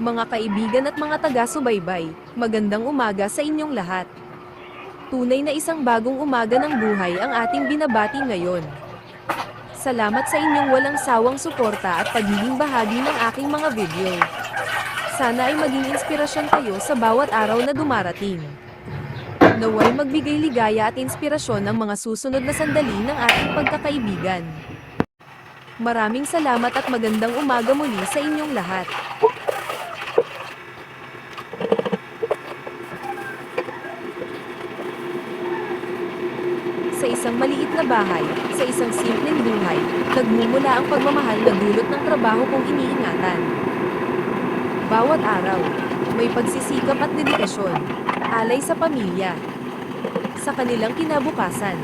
Mga kaibigan at mga taga-subaybay, magandang umaga sa inyong lahat. Tunay na isang bagong umaga ng buhay ang ating binabati ngayon. Salamat sa inyong walang sawang suporta at pagiging bahagi ng aking mga video. Sana ay maging inspirasyon kayo sa bawat araw na dumarating. Naway magbigay ligaya at inspirasyon ang mga susunod na sandali ng ating pagkakaibigan. Maraming salamat at magandang umaga muli sa inyong lahat. Sa isang maliit na bahay, sa isang simpleng buhay, nagmumula ang pagmamahal na dulot ng trabaho kong iniingatan. Bawat araw, may pagsisikap at dedikasyon, alay sa pamilya, sa kanilang kinabukasan.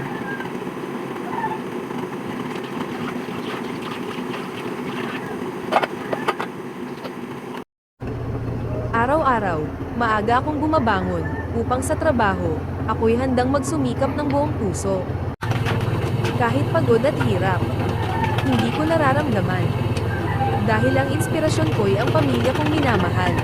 Araw-araw, maaga akong bumabangon, upang sa trabaho, ako'y handang magsumikap ng buong puso. Kahit pagod at hirap, hindi ko nararamdaman. Dahil ang inspirasyon ko'y ang pamilya kong minamahal.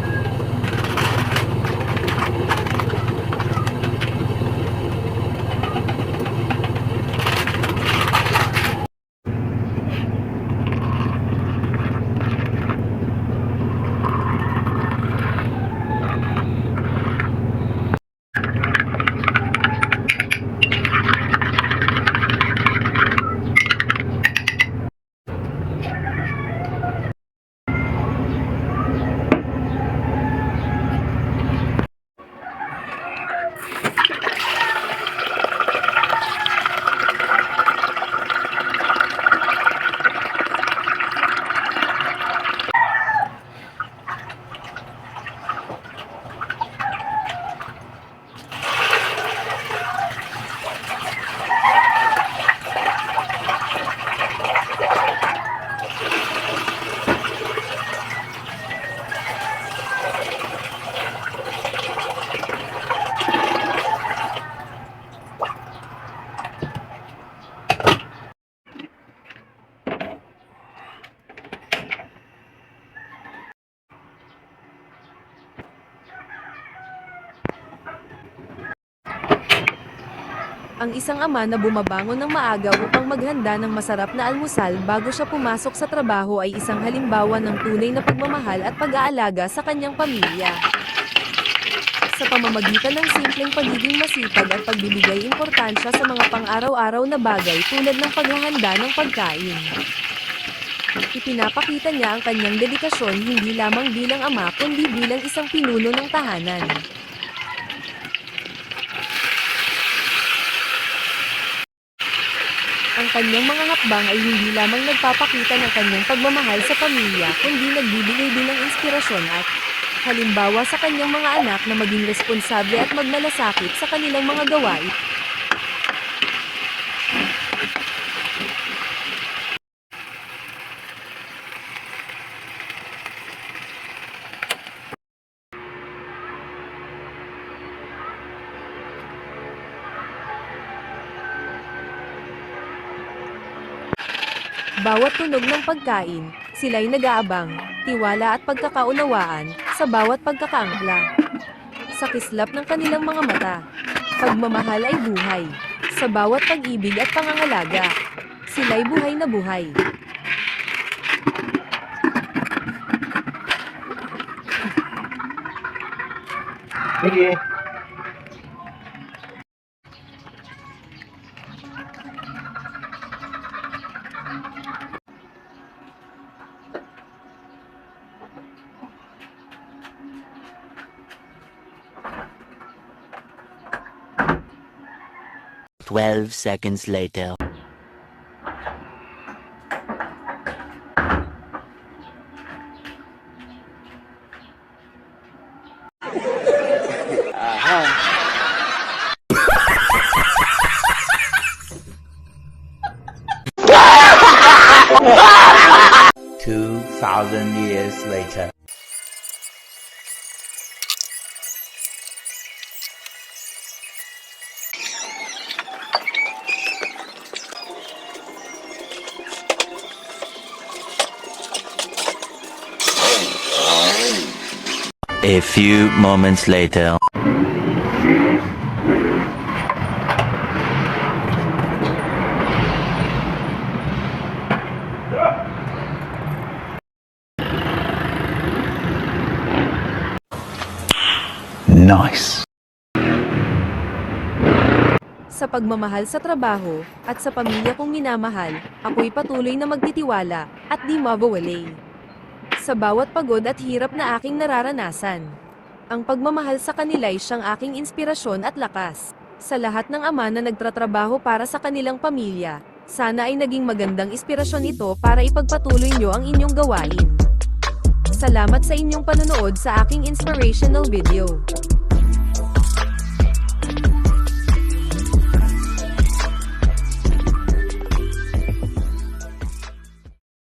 Ang isang ama na bumabangon ng maaga upang maghanda ng masarap na almusal bago siya pumasok sa trabaho ay isang halimbawa ng tunay na pagmamahal at pag-aalaga sa kanyang pamilya. Sa pamamagitan ng simpleng pagiging masipag at pagbibigay importansya sa mga pang-araw-araw na bagay tulad ng paghahanda ng pagkain. Ipinapakita niya ang kanyang dedikasyon hindi lamang bilang ama kundi bilang isang pinuno ng tahanan. Ang kanyang mga hakbang ay hindi lamang nagpapakita ng kanyang pagmamahal sa pamilya kundi nagbibigay din ng inspirasyon at halimbawa sa kanyang mga anak na maging responsable at magmalasakit sa kanilang mga gawain. Bawat tunog ng pagkain, sila'y nag-aabang, tiwala at pagkakaunawaan, sa bawat pagkakaangkla. Sa kislap ng kanilang mga mata, pagmamahal ay buhay. Sa bawat pag-ibig at pangangalaga, sila'y buhay na buhay. Sige. Twelve seconds later. Aha. 2,000 years later. A few moments later. Nice. Sa pagmamahal sa trabaho, at sa pamilya kong minamahal, ako'y patuloy na magtitiwala, at di mawawalay. Sa bawat pagod at hirap na aking nararanasan. Ang pagmamahal sa kanila'y siyang aking inspirasyon at lakas. Sa lahat ng ama na nagtratrabaho para sa kanilang pamilya, sana ay naging magandang inspirasyon ito para ipagpatuloy nyo ang inyong gawain. Salamat sa inyong panonood sa aking inspirational video.